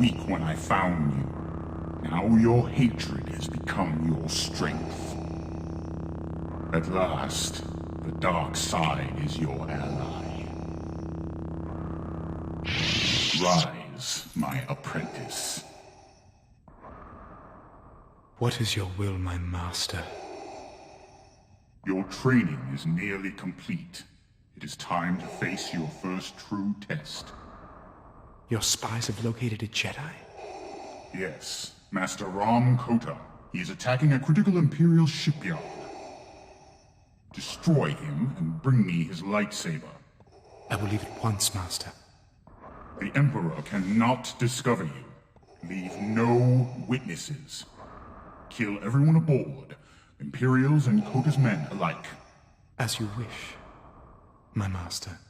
weak when I found you. Now your hatred has become your strength. At last, the dark side is your ally. Rise, my apprentice. What is your will, my master? Your training is nearly complete. It is time to face your first true test. Your spies have located a Jedi? Yes, Master Rom Kota. He is attacking a critical Imperial shipyard. Destroy him and bring me his lightsaber. I will leave at once, Master. The Emperor cannot discover you. Leave no witnesses. Kill everyone aboard, Imperials and Kota's men alike. As you wish, my master.